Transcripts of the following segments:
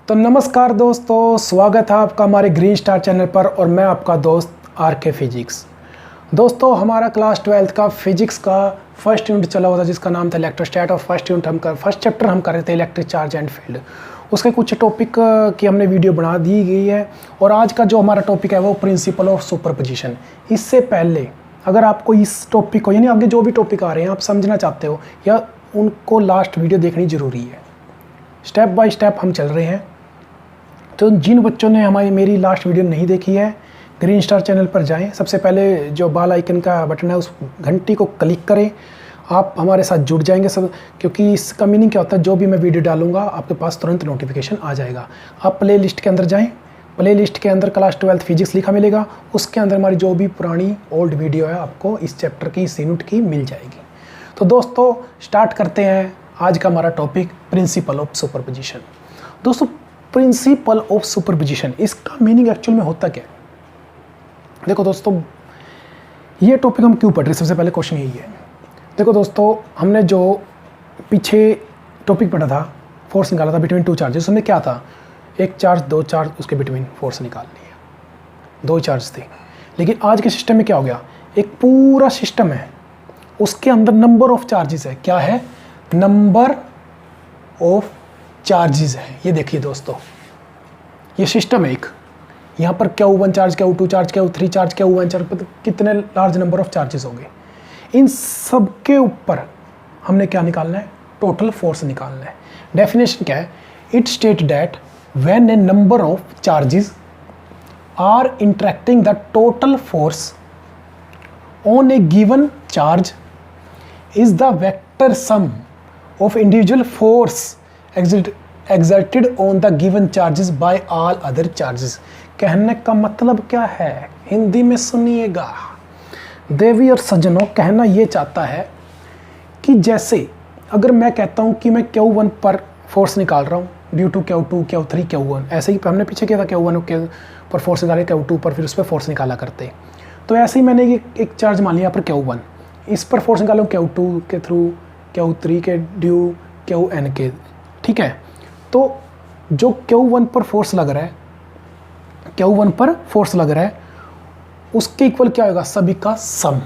तो नमस्कार दोस्तों, स्वागत है आपका हमारे ग्रीन स्टार चैनल पर और मैं आपका दोस्त आर.के. फिजिक्स। दोस्तों, हमारा क्लास 12th का फिजिक्स का फर्स्ट यूनिट चला हुआ था जिसका नाम था इलेक्ट्रोस्टैट और फर्स्ट चैप्टर हम कर रहे थे इलेक्ट्रिक चार्ज एंड फील्ड। उसके कुछ टॉपिक की हमने वीडियो बना दी गई है और आज का जो हमारा टॉपिक है वो प्रिंसिपल ऑफ सुपरपोजिशन। इससे पहले अगर आपको इस टॉपिक को यानी आगे जो भी टॉपिक आ रहे हैं आप समझना चाहते हो या उनको लास्ट वीडियो देखनी ज़रूरी है। स्टेप बाय स्टेप हम चल रहे हैं। तो जिन बच्चों ने मेरी लास्ट वीडियो नहीं देखी है, ग्रीन स्टार चैनल पर जाएं। सबसे पहले जो बाल आइकन का बटन है उस घंटी को क्लिक करें, आप हमारे साथ जुड़ जाएंगे सब, क्योंकि इसका मीनिंग क्या होता है, जो भी मैं वीडियो डालूंगा आपके पास तुरंत नोटिफिकेशन आ जाएगा। आप प्ले लिस्ट के अंदर जाएँ, प्ले लिस्ट के अंदर क्लास 12th फिजिक्स लिखा मिलेगा, उसके अंदर हमारी जो भी पुरानी ओल्ड वीडियो है आपको इस चैप्टर की, इस यूनिट की मिल जाएगी। तो दोस्तों स्टार्ट करते हैं आज का हमारा टॉपिक प्रिंसिपल ऑफ सुपरपोजिशन। दोस्तों, प्रिंसिपल ऑफ सुपरपोजिशन इसका मीनिंग एक्चुअल में होता क्या है? देखो दोस्तों, ये टॉपिक हम क्यों पढ़ रहे हैं, सबसे पहले क्वेश्चन यही है। देखो दोस्तों, हमने जो पीछे टॉपिक पढ़ा था, फोर्स निकाला था बिटवीन टू चार्जेस, उसमें क्या था, एक चार्ज दो चार्ज, उसके बिटवीन फोर्स निकालनी है, दो चार्ज थे। लेकिन आज के सिस्टम में क्या हो गया, एक पूरा सिस्टम है, उसके अंदर नंबर ऑफ चार्जेस है। क्या है? नंबर ऑफ चार्जेस है। ये देखिए दोस्तों, ये सिस्टम है एक, यहाँ पर Q1 charge, Q2 charge, Q3 charge, Q1 charge, कितने लार्ज नंबर ऑफ चार्जेस होंगे। इन सब के ऊपर हमने क्या निकालना है, टोटल फोर्स निकालना है। डेफिनेशन क्या है, it state that when a number of charges are interacting the total force on a given charge is the vector sum of individual force exerted on the given charges by all other charges। कहने का मतलब क्या है, हिंदी में सुनिएगा देवी और सज्जनों। कहना ये चाहता है कि जैसे अगर मैं कहता हूँ कि मैं Q1 पर फोर्स निकाल रहा हूँ due to Q2 Q3 Q1, ऐसे ही हमने पीछे किया था, Q1 पर फोर्स निकाले, Q2 पर फिर उस पर फोर्स निकाला करते। तो ऐसे ही मैंने एक चार्ज मान लिया पर Q1, इस पर फोर्स निकालूँ Q2 के थ्रू, Q3 के ड्यू, Qn के, ठीक है। तो जो Q1 पर फोर्स लग रहा है, Q1 पर फोर्स लग रहा है, उसके इक्वल क्या होगा, सभी का सम।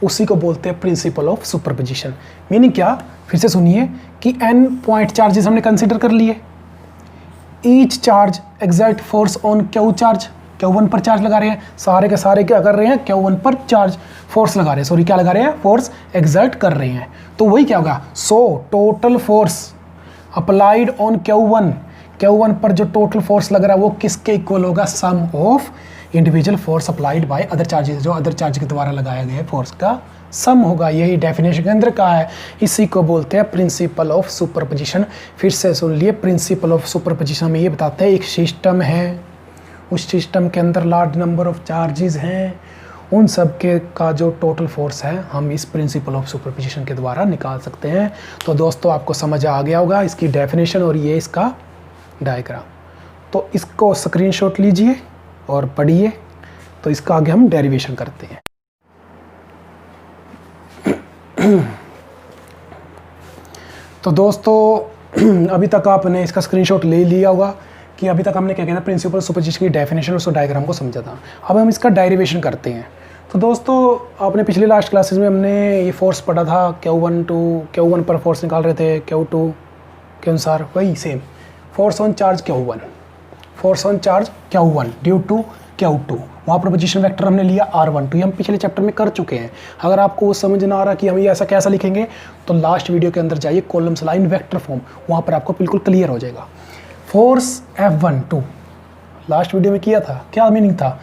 उसी को बोलते हैं प्रिंसिपल ऑफ सुपरपोजिशन। मीनिंग क्या, फिर से सुनिए कि n पॉइंट चार्जेस हमने कंसीडर कर लिए। Each charge exert force on Q charge, Q1 पर चार्ज लगा रहे हैं, सारे के सारे क्या कर रहे हैं, Q1 पर चार्ज फोर्स लगा रहे हैं, सॉरी क्या लगा रहे हैं, फोर्स एक्सर्ट कर रहे हैं। तो वही क्या होगा, so total force applied on Q1 पर जो टोटल फोर्स लग रहा है वो किसके इक्वल होगा, sum of individual force applied by other charges, जो अदर चार्ज के द्वारा लगाया गया फोर्स का सम होगा। यही डेफिनेशन के अंदर का है, इसी को बोलते हैं प्रिंसिपल ऑफ सुपरपोजिशन। फिर से सुन लिए, प्रिंसिपल ऑफ सुपरपोजिशन में ये बताते हैं एक सिस्टम है, उस सिस्टम के अंदर लार्ज नंबर ऑफ चार्जेस हैं, उन सब के का जो टोटल फोर्स है हम इस प्रिंसिपल ऑफ सुपरपोजिशन के द्वारा निकाल सकते हैं। तो दोस्तों आपको समझ आ गया होगा इसकी डेफिनेशन और ये इसका डायग्राम। तो इसको स्क्रीनशॉट लीजिए और पढ़िए। तो इसका आगे हम डेरिवेशन करते हैं। तो दोस्तों अभी तक आपने इसका स्क्रीनशॉट ले लिया होगा कि अभी तक हमने क्या कहना, प्रिंसिपल सुपरपोजिशन की डेफिनेशन और उसको डायग्राम को समझा था। अब हम इसका डेरिवेशन करते हैं। तो दोस्तों आपने पिछली लास्ट क्लासेस में हमने ये फोर्स पढ़ा था, Q1 पर फोर्स निकाल रहे थे Q2 के अनुसार, वही same force on charge Q1, force on charge Q1 due to Q2, वहाँ पर पोजीशन वेक्टर हमने लिया R12। ये हम पिछले चैप्टर में कर चुके हैं। अगर आपको वो समझ ना आ रहा कि हम ये ऐसा कैसा लिखेंगे तो लास्ट वीडियो के अंदर जाइए, कॉलम्स लाइन वेक्टर फॉर्म, वहाँ पर आपको बिल्कुल क्लियर हो जाएगा। फोर्स F12 लास्ट वीडियो में किया था, क्या मीनिंग था,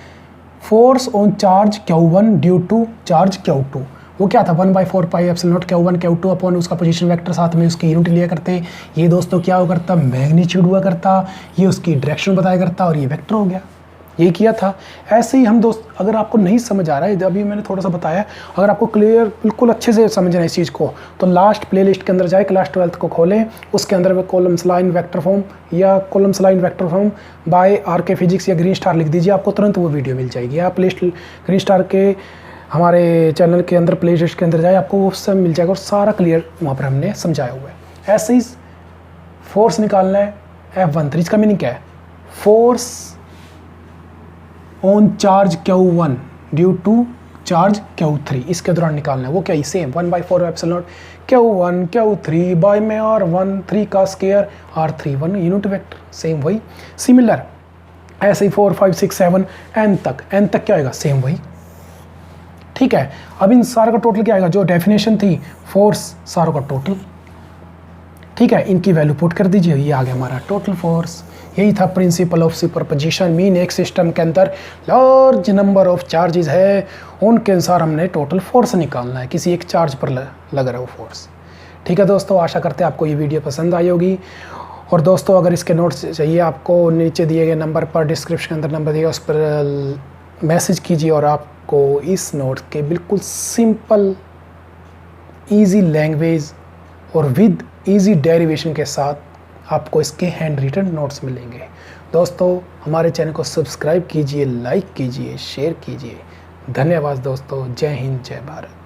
force on charge Q1 due to charge Q2, वो क्या था 1/4 pi epsilon naught Q1 Q2 upon उसका पोजीशन वेक्टर, साथ में उसकी यूनिट लिया करते। ये दोस्तों क्या हुआ करता, मैग्नीट्यूड हुआ करता, ये उसकी डायरेक्शन बताया करता और ये वेक्टर हो गया, यही किया था। ऐसे ही हम दोस्त, अगर आपको नहीं समझ आ रहा है, अभी मैंने थोड़ा सा बताया, अगर आपको क्लियर बिल्कुल अच्छे से समझना है इस चीज़ को तो लास्ट प्लेलिस्ट के अंदर जाए, क्लास 12th को खोलें, उसके अंदर कॉलम्स लाइन वेक्टर फॉर्म या columns line vector form by RK. Physics या ग्रीन स्टार लिख दीजिए, आपको तुरंत वो वीडियो मिल जाएगी। आप प्लेलिस्ट ग्रीन स्टार के हमारे चैनल के अंदर प्लेलिस्ट के अंदर जाए, आपको वो सब मिल जाएगा और सारा क्लियर वहाँ पर हमने समझाया हुआ है। ऐसे ही फोर्स निकालना है, F13, इसका मीनिंग क्या है? Force on charge Q1 due to charge Q3, इसके दौरान निकालना है। वो क्या, same 1/4 epsilon naught Q1 Q3 bye में R1 3 का square R31 unit vector, same वही। सिमिलर ऐसे ही 4 5 6 7 n तक क्या आएगा, सेम वही। ठीक है, अब इन सारों का टोटल क्या आएगा? जो डेफिनेशन थी फोर्स सारों का टोटल। ठीक है, इनकी वैल्यू पुट कर दीजिए, ये आ गया हमारा टोटल फोर्स। यही था प्रिंसिपल ऑफ सुपरपोजिशन। मीन एक सिस्टम के अंदर लार्ज नंबर ऑफ चार्जेस है, उनके अनुसार हमने टोटल फोर्स निकालना है, किसी एक चार्ज पर लग रहा हो फोर्स। ठीक है दोस्तों, आशा करते हैं आपको ये वीडियो पसंद आई होगी। और दोस्तों अगर इसके नोट्स चाहिए आपको, नीचे दिए गए नंबर पर, डिस्क्रिप्शन के अंदर नंबर दिया, उस पर मैसेज कीजिए और आपको इस नोट्स के बिल्कुल सिंपल ईजी लैंग्वेज और विद ईजी डेरिवेशन के साथ आपको इसके हैंड रिटन नोट्स मिलेंगे। दोस्तों हमारे चैनल को सब्सक्राइब कीजिए, लाइक कीजिए, शेयर कीजिए। धन्यवाद दोस्तों, जय हिंद, जय भारत।